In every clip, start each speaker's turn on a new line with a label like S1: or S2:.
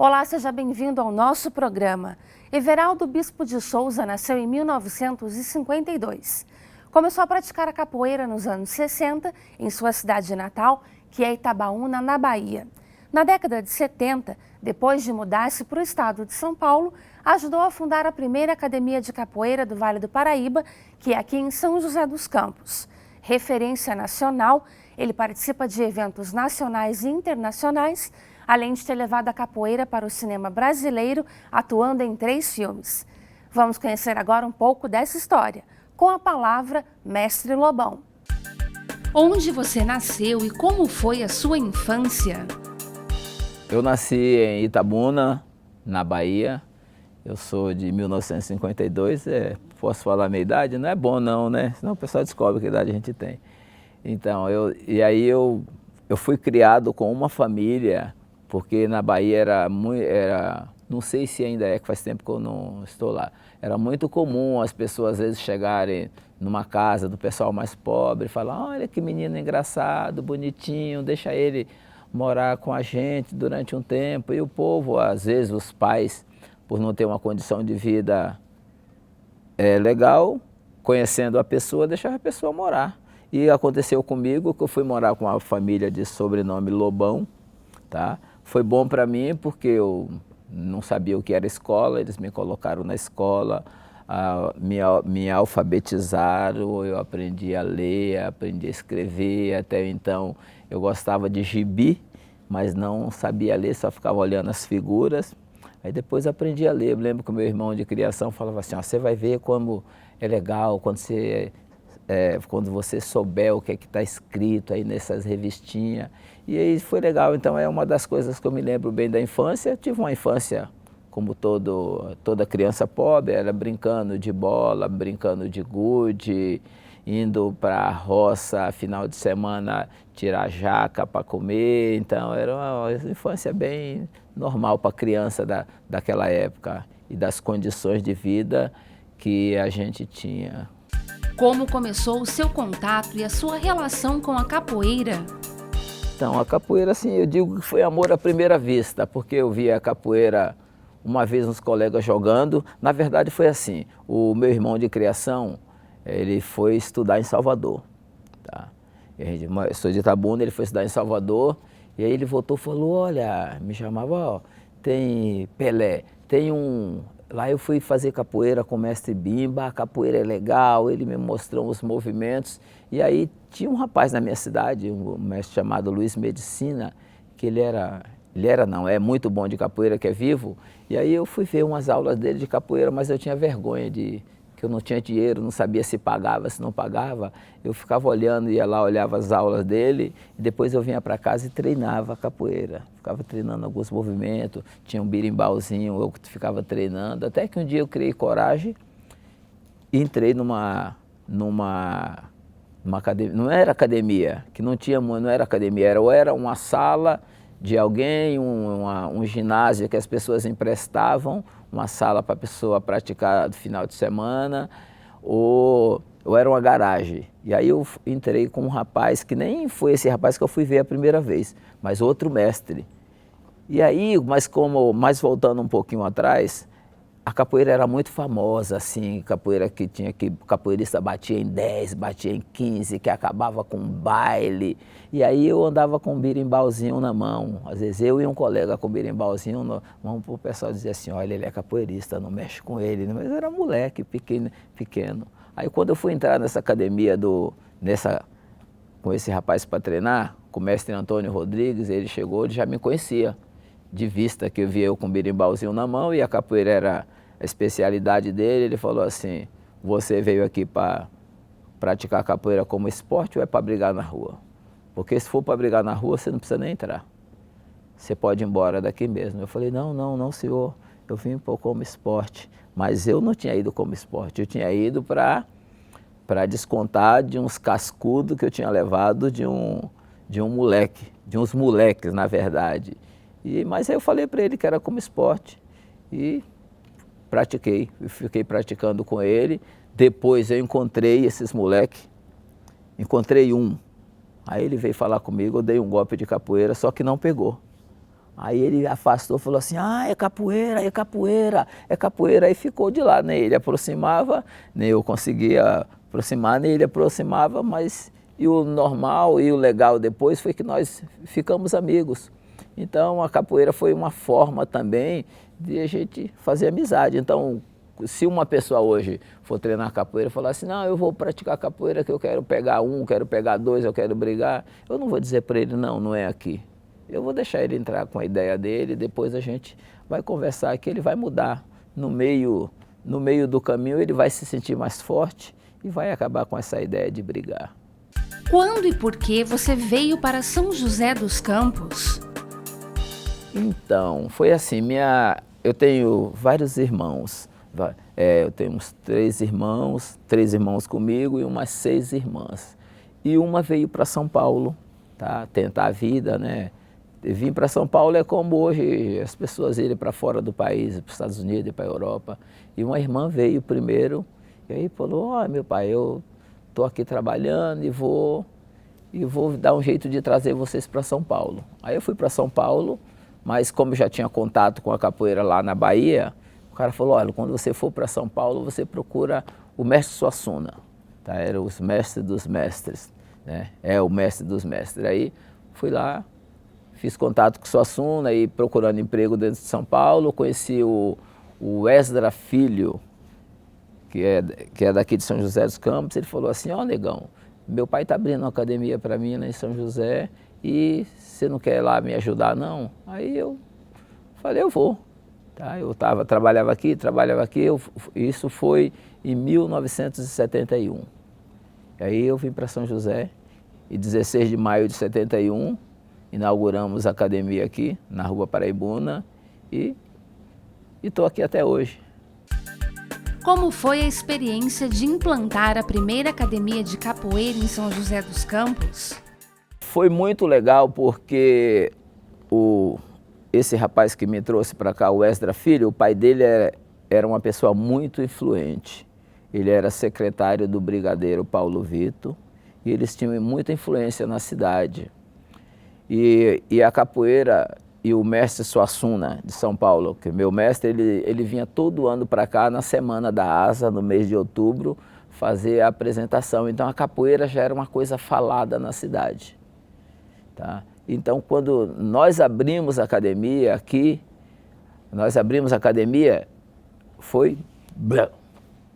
S1: Olá, seja bem-vindo ao nosso programa. Everaldo Bispo de Souza nasceu em 1952. Começou a praticar a capoeira nos anos 60 em sua cidade natal, que é Itabaúna, na Bahia. Na década de 70, depois de mudar-se para o estado de São Paulo, ajudou a fundar a primeira academia de capoeira do Vale do Paraíba, que é aqui em São José dos Campos. Referência nacional, ele participa de eventos nacionais e internacionais, além de ter levado a capoeira para o cinema brasileiro, atuando em 3 filmes. Vamos conhecer agora um pouco dessa história, com a palavra Mestre Lobão. Onde você nasceu e como foi a sua infância?
S2: Eu nasci em Itabuna, na Bahia. Eu sou de 1952, posso falar a minha idade? Não é bom não, né? Senão o pessoal descobre que idade a gente tem. Então, eu fui criado com uma família, porque na Bahia não sei se ainda é, que faz tempo que eu não estou lá. Era muito comum as pessoas às vezes chegarem numa casa do pessoal mais pobre e falar: olha que menino engraçado, bonitinho, deixa ele morar com a gente durante um tempo. E o povo, às vezes os pais, por não ter uma condição de vida legal, conhecendo a pessoa, deixava a pessoa morar. E aconteceu comigo que eu fui morar com uma família de sobrenome Lobão, tá? Foi bom para mim porque eu não sabia o que era escola, eles me colocaram na escola, me alfabetizaram, eu aprendi a ler, aprendi a escrever. Até então eu gostava de gibi, mas não sabia ler, só ficava olhando as figuras. Aí depois aprendi a ler. Eu lembro que o meu irmão de criação falava assim: você vai ver como é legal quando você souber o que está escrito aí nessas revistinhas. E aí foi legal. Então é uma das coisas que eu me lembro bem da infância. Tive uma infância como toda criança pobre, era brincando de bola, brincando de gude, indo para a roça final de semana tirar jaca para comer. Então era uma infância bem normal para criança daquela época e das condições de vida que a gente tinha.
S1: Como começou o seu contato e a sua relação com a capoeira?
S2: Então, a capoeira, assim, eu digo que foi amor à primeira vista, porque eu vi a capoeira uma vez uns colegas jogando. Na verdade foi assim: o meu irmão de criação, ele foi estudar em Salvador, tá? Eu sou de Itabuna, ele foi estudar em Salvador, e aí ele voltou e falou: olha, me chamava, ó, tem Pelé, tem um... Lá eu fui fazer capoeira com o mestre Bimba, a capoeira é legal, ele me mostrou os movimentos. E aí tinha um rapaz na minha cidade, um mestre chamado Luiz Medicina, que é muito bom de capoeira, que é vivo. E aí eu fui ver umas aulas dele de capoeira, mas eu tinha vergonha que eu não tinha dinheiro, não sabia se pagava, se não pagava. Eu ficava olhando, ia lá, olhava as aulas dele, e depois eu vinha para casa e treinava a capoeira. Ficava treinando alguns movimentos, tinha um birimbauzinho, eu ficava treinando, até que um dia eu criei coragem e entrei numa academia. Não era academia, que não era academia, era uma sala de alguém, um ginásio que as pessoas emprestavam, uma sala para a pessoa praticar no final de semana, ou era uma garagem. E aí eu entrei com um rapaz, que nem foi esse rapaz que eu fui ver a primeira vez, mas outro mestre. E aí, mas voltando um pouquinho atrás, a capoeira era muito famosa, assim, capoeira que o capoeirista batia em 10, batia em 15, que acabava com baile. E aí eu andava com um birimbauzinho na mão. Às vezes eu e um colega com um birimbauzinho na mão, o pessoal dizia assim: olha, ele é capoeirista, não mexe com ele. Mas eu era moleque, pequeno. Aí quando eu fui entrar nessa academia com esse rapaz para treinar, com o mestre Antônio Rodrigues, ele chegou, ele já me conhecia de vista, que eu via eu com um birimbauzinho na mão e a capoeira era a especialidade dele. Ele falou assim: você veio aqui para praticar capoeira como esporte ou é para brigar na rua? Porque se for para brigar na rua, você não precisa nem entrar. Você pode ir embora daqui mesmo. Eu falei: não, senhor, eu vim como esporte. Mas eu não tinha ido como esporte, eu tinha ido para descontar de uns cascudos que eu tinha levado de uns moleques, na verdade. Mas aí eu falei para ele que era como esporte e pratiquei, fiquei praticando com ele. Depois eu encontrei esses moleques, encontrei um. Aí ele veio falar comigo, eu dei um golpe de capoeira, só que não pegou. Aí ele afastou, falou assim, ah, é capoeira, é capoeira, é capoeira. Aí ficou de lá, nem ele aproximava, nem eu conseguia aproximar, nem ele aproximava, mas e o normal e o legal depois foi que nós ficamos amigos. Então a capoeira foi uma forma também de a gente fazer amizade. Então, se uma pessoa hoje for treinar capoeira e falar assim, não, eu vou praticar capoeira que eu quero pegar um, quero pegar dois, eu quero brigar, eu não vou dizer para ele, não, não é aqui. Eu vou deixar ele entrar com a ideia dele, depois a gente vai conversar que ele vai mudar. No meio do caminho ele vai se sentir mais forte e vai acabar com essa ideia de brigar.
S1: Quando e por que você veio para São José dos Campos?
S2: Então, foi assim, eu tenho vários irmãos. Eu tenho uns 3 irmãos comigo e umas 6 irmãs. E uma veio para São Paulo, tá? Tentar a vida, né? Vir para São Paulo é como hoje as pessoas irem para fora do país, para os Estados Unidos e para a Europa. E uma irmã veio primeiro e aí falou, ó, meu pai, eu estou aqui trabalhando e vou dar um jeito de trazer vocês para São Paulo. Aí eu fui para São Paulo, mas como eu já tinha contato com a capoeira lá na Bahia, o cara falou, olha, quando você for para São Paulo, você procura o mestre Suassuna. Tá? Era os mestres dos mestres, né? É o mestre dos mestres. Aí fui lá, fiz contato com o Suassuna e procurando emprego dentro de São Paulo, conheci o Esdra Filho, que é daqui de São José dos Campos. Ele falou assim, ó, negão, meu pai está abrindo uma academia para mim lá em São José e você não quer ir lá me ajudar, não? Aí eu falei, eu vou. Tá? Eu trabalhava aqui, isso foi em 1971. Aí eu vim para São José e 16 de maio de 71, inauguramos a academia aqui na Rua Paraibuna e estou aqui até hoje.
S1: Como foi a experiência de implantar a primeira academia de capoeira em São José dos Campos?
S2: Foi muito legal porque esse rapaz que me trouxe para cá, o Esdra Filho, o pai dele era uma pessoa muito influente. Ele era secretário do brigadeiro Paulo Vito e eles tinham muita influência na cidade. E a capoeira e o mestre Suassuna de São Paulo, que meu mestre, ele vinha todo ano para cá na Semana da Asa, no mês de outubro, fazer a apresentação. Então a capoeira já era uma coisa falada na cidade. Tá? Então quando nós abrimos a academia aqui,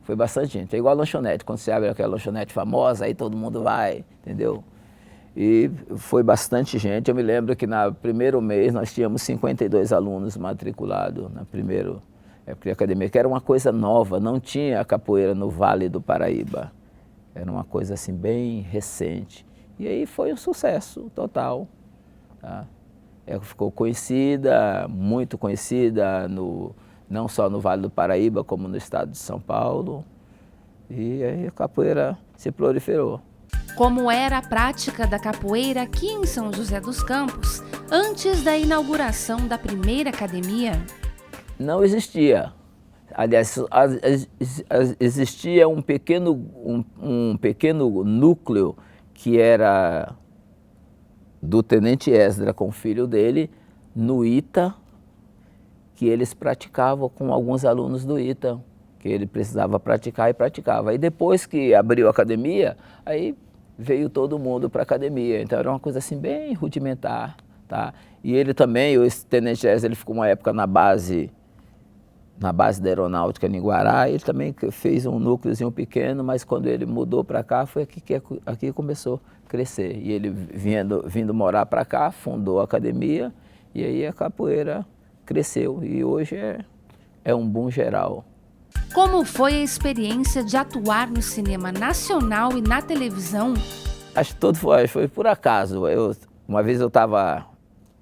S2: foi bastante gente. É igual a lanchonete, quando você abre aquela lanchonete famosa, aí todo mundo vai, entendeu? E foi bastante gente. Eu me lembro que no primeiro mês nós tínhamos 52 alunos matriculados na primeira academia, que era uma coisa nova, não tinha capoeira no Vale do Paraíba. Era uma coisa assim bem recente. E aí foi um sucesso total. Tá? Ficou conhecida, muito conhecida, não só no Vale do Paraíba, como no estado de São Paulo. E aí a capoeira se proliferou.
S1: Como era a prática da capoeira aqui em São José dos Campos, antes da inauguração da primeira academia?
S2: Não existia. Aliás, existia um pequeno núcleo que era do Tenente Esdra com o filho dele, no ITA, que eles praticavam com alguns alunos do ITA, que ele precisava praticar e praticava. Aí depois que abriu a academia, aí veio todo mundo para a academia, então era uma coisa assim bem rudimentar, tá? E ele também, o Tenente Esdra, ele ficou uma época na base da aeronáutica em Guará, ele também fez um núcleozinho pequeno, mas quando ele mudou para cá, foi aqui começou a crescer. E ele vindo morar para cá, fundou a academia, e aí a capoeira cresceu, e hoje é um boom geral.
S1: Como foi a experiência de atuar no cinema nacional e na televisão?
S2: Acho que foi por acaso. Uma vez eu estava,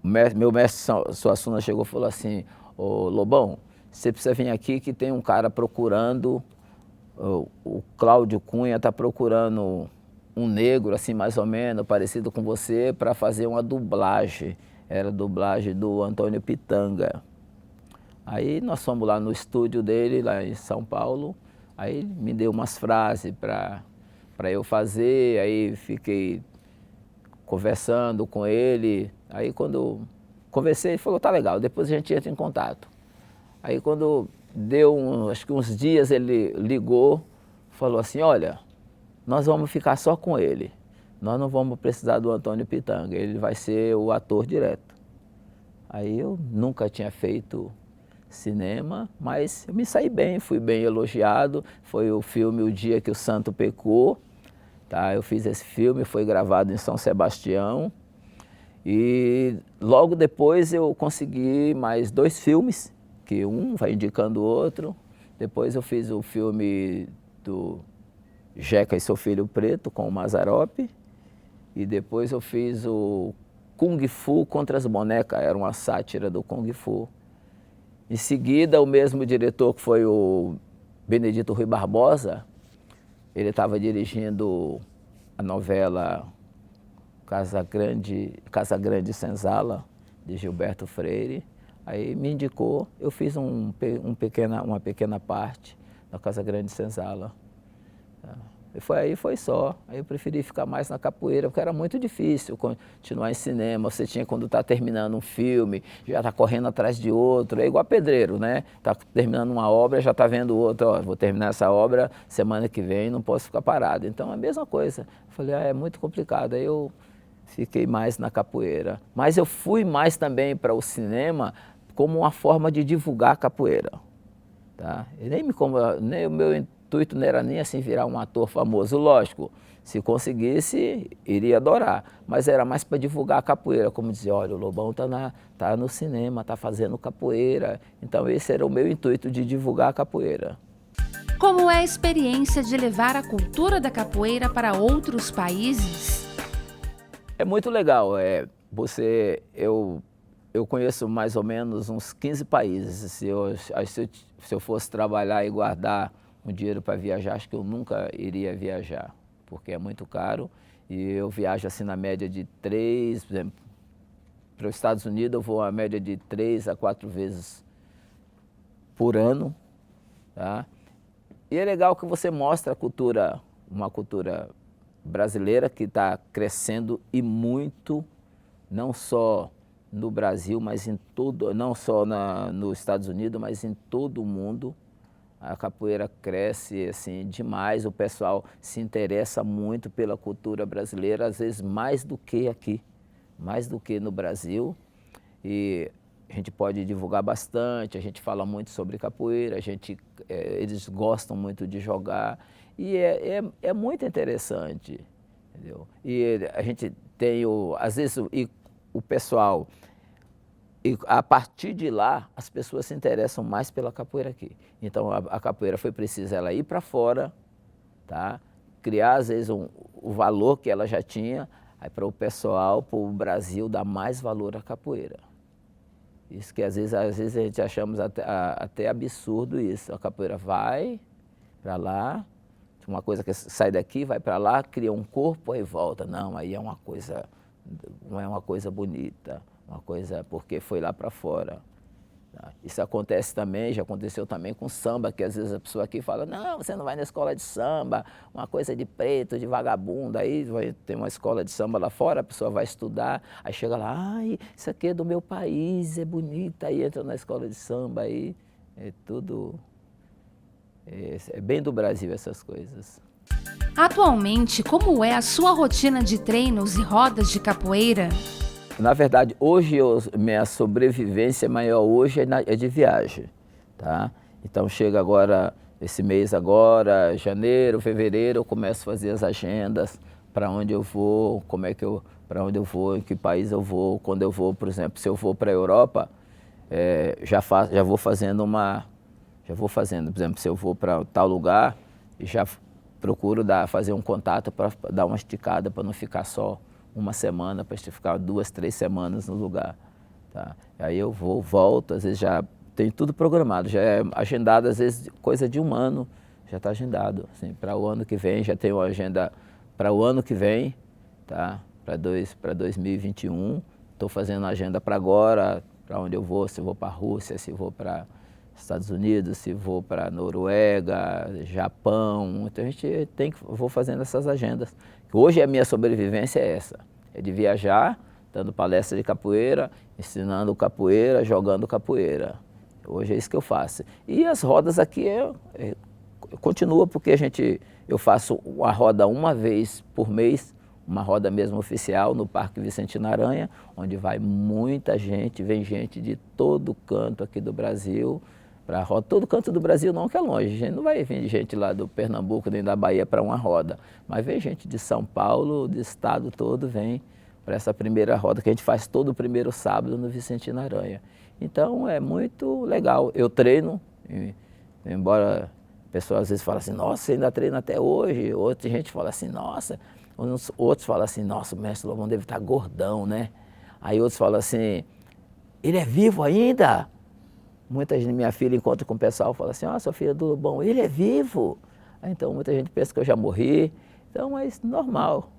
S2: meu mestre Suassuna chegou e falou assim, ô Lobão, você precisa vir aqui que tem um cara procurando, o Cláudio Cunha está procurando um negro, assim mais ou menos, parecido com você, para fazer uma dublagem. Era a dublagem do Antônio Pitanga. Aí nós fomos lá no estúdio dele, lá em São Paulo, aí ele me deu umas frases para eu fazer, aí fiquei conversando com ele. Aí quando conversei e falou, tá legal, depois a gente entra em contato. Aí quando deu, acho que uns dias, ele ligou, falou assim, olha, nós vamos ficar só com ele. Nós não vamos precisar do Antônio Pitanga, ele vai ser o ator direto. Aí eu nunca tinha feito cinema, mas eu me saí bem, fui bem elogiado. Foi o filme O Dia que o Santo Pecou. Tá? Eu fiz esse filme, foi gravado em São Sebastião. E logo depois eu consegui mais 2 filmes, que um vai indicando o outro. Depois eu fiz o filme do Jeca e Seu Filho Preto, com o Mazzaropi. E depois eu fiz o Kung Fu contra as bonecas, era uma sátira do Kung Fu. Em seguida, o mesmo diretor que foi o Benedito Rui Barbosa, ele estava dirigindo a novela Casa Grande Senzala, de Gilberto Freire. Aí me indicou, eu fiz uma pequena parte da Casa Grande Senzala. Aí foi só. Aí eu preferi ficar mais na capoeira, porque era muito difícil continuar em cinema. Você tinha, quando está terminando um filme, já está correndo atrás de outro. É igual pedreiro, né? Está terminando uma obra, já está vendo outra. Ó, vou terminar essa obra semana que vem, não posso ficar parado. Então é a mesma coisa. Eu falei, é muito complicado. Aí eu fiquei mais na capoeira. Mas eu fui mais também para o cinema como uma forma de divulgar a capoeira. Tá? E nem o meu intuito não era nem assim virar um ator famoso, lógico, se conseguisse, iria adorar, mas era mais para divulgar a capoeira, como dizer, olha, o Lobão tá no cinema, tá fazendo capoeira, então esse era o meu intuito de divulgar a capoeira.
S1: Como é a experiência de levar a cultura da capoeira para outros países?
S2: É muito legal, eu conheço mais ou menos uns 15 países, se eu fosse trabalhar e guardar um dinheiro para viajar, acho que eu nunca iria viajar, porque é muito caro. E eu viajo assim na média de 3, por exemplo, para os Estados Unidos eu vou a média de 3 a 4 vezes por ano. Tá? E é legal que você mostra uma cultura brasileira que está crescendo e muito, não só no Brasil, mas em todo, não só nos Estados Unidos, mas em todo o mundo. A capoeira cresce assim, demais, o pessoal se interessa muito pela cultura brasileira, às vezes mais do que aqui, mais do que no Brasil. E a gente pode divulgar bastante, a gente fala muito sobre capoeira, eles gostam muito de jogar e é muito interessante, entendeu? E a gente tem, às vezes, o pessoal... E a partir de lá, as pessoas se interessam mais pela capoeira aqui. Então, a capoeira foi preciso ela ir para fora, tá? Criar, às vezes, o valor que ela já tinha, aí para o pessoal, para o Brasil, dar mais valor à capoeira. Isso que, às vezes a gente achamos até absurdo isso. A capoeira vai para lá, uma coisa que sai daqui, vai para lá, cria um corpo e volta. Não, aí não é uma coisa bonita. Uma coisa porque foi lá para fora. Tá? Isso acontece também, já aconteceu também com samba, que às vezes a pessoa aqui fala, não, você não vai na escola de samba, uma coisa de preto, de vagabundo, aí tem uma escola de samba lá fora, a pessoa vai estudar, aí chega lá, ai, isso aqui é do meu país, é bonito, aí entra na escola de samba, aí é tudo, é bem do Brasil essas coisas.
S1: Atualmente, como é a sua rotina de treinos e rodas de capoeira?
S2: Na verdade, hoje minha sobrevivência maior hoje é de viagem, tá? Então chega agora, esse mês agora, janeiro, fevereiro, eu começo a fazer as agendas para onde eu vou, para onde eu vou, em que país eu vou. Quando eu vou, por exemplo, se eu vou para a Europa, já vou fazendo, por exemplo, se eu vou para tal lugar, já procuro fazer um contato para dar uma esticada, para não ficar só uma semana, para ficar 2, 3 semanas no lugar. Tá? Aí eu volto, às vezes já tem tudo programado, já é agendado, às vezes coisa de um ano, já está agendado. Assim, para o ano que vem, já tenho uma agenda para o ano que vem, tá? Para 2021. Estou fazendo a agenda para agora, para onde eu vou, se eu vou para a Rússia, se eu vou para Estados Unidos, se vou para Noruega, Japão. Então a gente vou fazendo essas agendas. Hoje a minha sobrevivência é essa, é de viajar, dando palestra de capoeira, ensinando capoeira, jogando capoeira. Hoje é isso que eu faço. E as rodas aqui continua porque eu faço uma roda uma vez por mês, uma roda mesmo oficial no Parque Vicentina Aranha, onde vai muita gente, vem gente de todo canto aqui do Brasil, para a roda. Todo canto do Brasil não, que é longe, a gente não vai vir gente lá do Pernambuco nem da Bahia para uma roda, mas vem gente de São Paulo, do estado todo, vem para essa primeira roda que a gente faz todo o primeiro sábado no Vicentina Aranha. Então é muito legal. Eu treino, embora a pessoa às vezes fala assim, nossa, você ainda treina até hoje. Outra gente fala assim, nossa. Outros falam assim, nossa, o mestre Lobão deve estar gordão, né? Aí outros falam assim, ele é vivo ainda? Muita gente, minha filha encontra com o pessoal e fala assim, ó, sua filha do Lobão, ele é vivo? Aí, então muita gente pensa que eu já morri. Então, mas normal.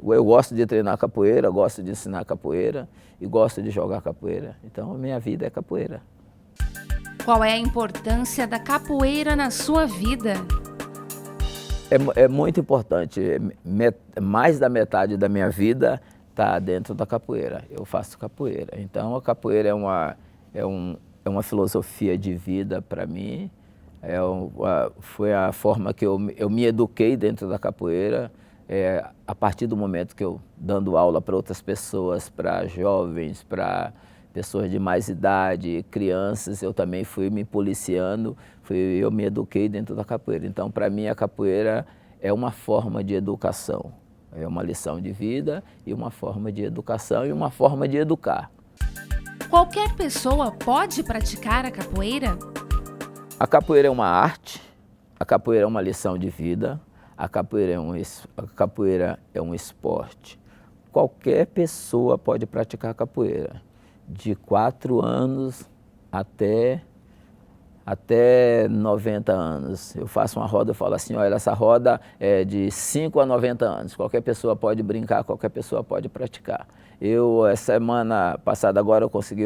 S2: Eu gosto de treinar capoeira, gosto de ensinar capoeira e gosto de jogar capoeira. Então, a minha vida é capoeira.
S1: Qual é a importância da capoeira na sua vida?
S2: É muito importante. Mais da metade da minha vida está dentro da capoeira. Eu faço capoeira. Então, a capoeira é uma filosofia de vida para mim. Foi a forma que eu me eduquei dentro da capoeira. A partir do momento que eu, dando aula para outras pessoas, para jovens, para pessoas de mais idade, crianças, eu também fui me policiando, eu me eduquei dentro da capoeira. Então, para mim, a capoeira é uma forma de educação, é uma lição de vida e uma forma de educação e uma forma de educar.
S1: Qualquer pessoa pode praticar a capoeira?
S2: A capoeira é uma arte, a capoeira é uma lição de vida, a capoeira é um esporte. Qualquer pessoa pode praticar capoeira, de 4 anos até 90 anos. Eu faço uma roda, eu falo assim, olha, essa roda é de 5 a 90 anos. Qualquer pessoa pode brincar, qualquer pessoa pode praticar. Semana passada agora, eu consegui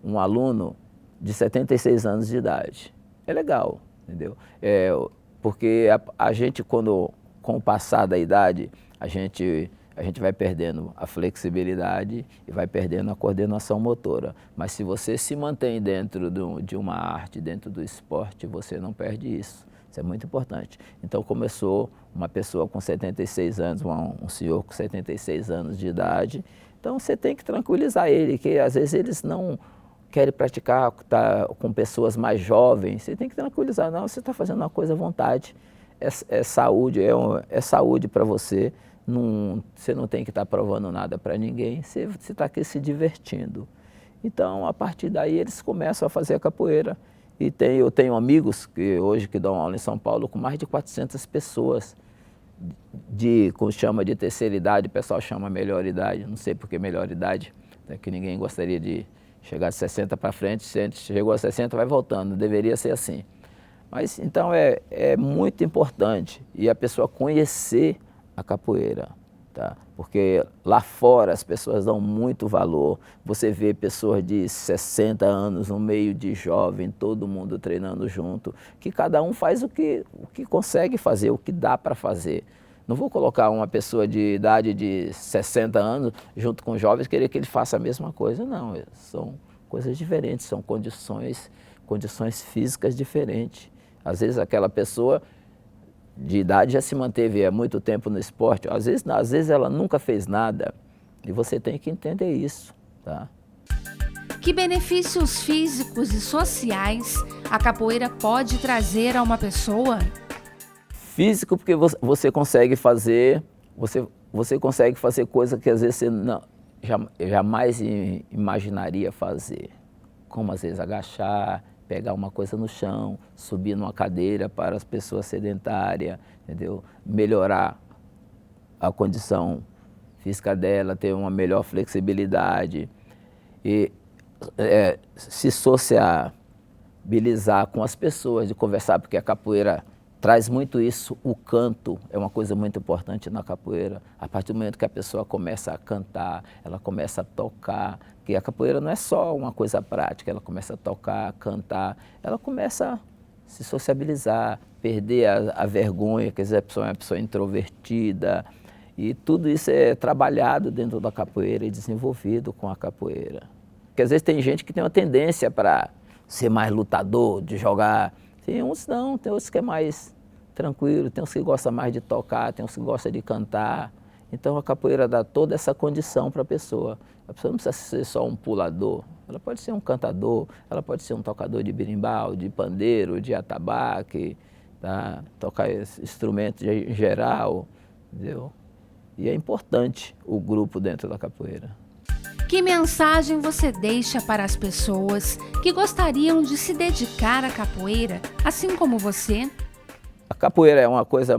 S2: um aluno de 76 anos de idade. É legal, entendeu? Porque a gente, com o passar da idade, a gente vai perdendo a flexibilidade e vai perdendo a coordenação motora. Mas se você se mantém dentro de uma arte, dentro do esporte, você não perde isso. Isso é muito importante. Então começou uma pessoa com 76 anos, um senhor com 76 anos de idade. Então você tem que tranquilizar ele, que às vezes eles não querem praticar com pessoas mais jovens. Você tem que tranquilizar, não, você está fazendo uma coisa à vontade. É saúde, é saúde para você. Você não tem que estar provando nada para ninguém, você está aqui se divertindo. Então, a partir daí, eles começam a fazer a capoeira. E eu tenho amigos que hoje que dão aula em São Paulo com mais de 400 pessoas, como chama de terceira idade, o pessoal chama melhor idade, não sei por que melhor idade, que ninguém gostaria de chegar de 60 para frente, se chegou a 60 vai voltando, deveria ser assim. Mas então é muito importante e a pessoa conhecer a capoeira, tá? Porque lá fora as pessoas dão muito valor. Você vê pessoas de 60 anos no meio de jovem, todo mundo treinando junto, que cada um faz o que consegue fazer, o que dá para fazer. Não vou colocar uma pessoa de idade de 60 anos junto com jovens e querer que ele faça a mesma coisa, não. São coisas diferentes, são condições físicas diferentes. Às vezes aquela pessoa de idade já se manteve há muito tempo no esporte, às vezes ela nunca fez nada e você tem que entender isso, tá?
S1: Que benefícios físicos e sociais a capoeira pode trazer a uma pessoa?
S2: Físico, porque você consegue fazer, você consegue fazer coisas que às vezes você jamais imaginaria fazer, como às vezes agachar, pegar uma coisa no chão, subir numa cadeira para as pessoas sedentárias, entendeu? Melhorar a condição física dela, ter uma melhor flexibilidade e se sociabilizar com as pessoas, de conversar, porque a capoeira traz muito isso. O canto é uma coisa muito importante na capoeira. A partir do momento que a pessoa começa a cantar, ela começa a tocar, porque a capoeira não é só uma coisa prática, ela começa a tocar, a cantar, ela começa a se sociabilizar, perder a vergonha, quer dizer, a pessoa é uma pessoa introvertida, E tudo isso é trabalhado dentro da capoeira e desenvolvido com a capoeira. Porque às vezes tem gente que tem uma tendência para ser mais lutador, de jogar. Tem uns não, tem outros que é mais tranquilo, tem uns que gostam mais de tocar, tem uns que gostam de cantar. Então a capoeira dá toda essa condição para a pessoa. A pessoa não precisa ser só um pulador, ela pode ser um cantador, ela pode ser um tocador de berimbau, de pandeiro, de atabaque, tá? Tocar instrumentos em geral, entendeu? E é importante o grupo dentro da capoeira.
S1: Que mensagem você deixa para as pessoas que gostariam de se dedicar à capoeira, assim como você?
S2: A capoeira é uma coisa,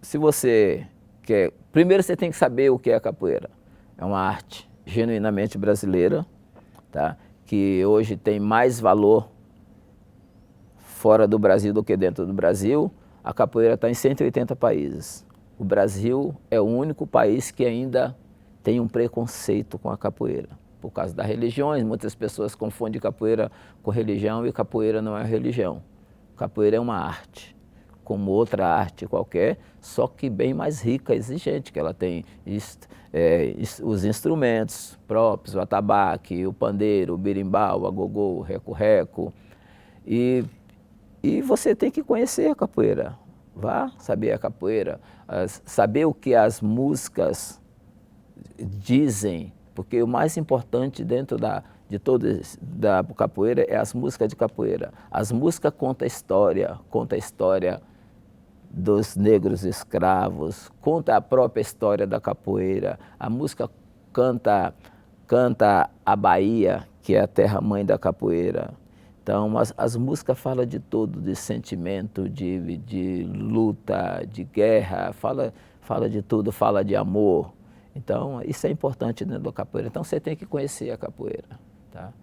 S2: se você quer, primeiro você tem que saber o que é a capoeira. É uma arte genuinamente brasileira, tá? Que hoje tem mais valor fora do Brasil do que dentro do Brasil. A capoeira está em 180 países. O Brasil é o único país que ainda tem um preconceito com a capoeira. Por causa das religiões, muitas pessoas confundem capoeira com religião e capoeira não é religião. Capoeira é uma arte, como outra arte qualquer, só que bem mais rica, exigente, que ela tem os instrumentos próprios, o atabaque, o pandeiro, o berimbau, o agogô, o reco-reco. E você tem que conhecer a capoeira. Vá saber a capoeira, saber o que as músicas dizem, porque o mais importante dentro de toda da capoeira é as músicas de capoeira. As músicas contam a história dos negros escravos, conta a própria história da capoeira. A música canta a Bahia, que é a terra-mãe da capoeira. Então, as músicas falam de tudo, de sentimento, de luta, de guerra, fala de tudo, fala de amor. Então, isso é importante dentro da capoeira. Então, você tem que conhecer a capoeira, tá?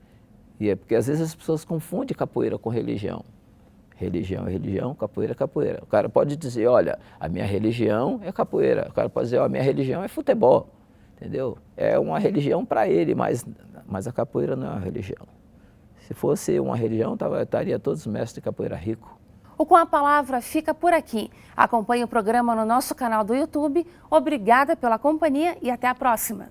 S2: E é porque às vezes as pessoas confundem capoeira com religião. Religião é religião, capoeira é capoeira. O cara pode dizer, olha, a minha religião é capoeira. O cara pode dizer, ó, a minha religião é futebol, entendeu? É uma religião para ele, mas a capoeira não é uma religião. Se fosse uma religião, estaria todos os mestres de capoeira ricos.
S1: O Com a Palavra fica por aqui. Acompanhe o programa no nosso canal do YouTube. Obrigada pela companhia e até a próxima.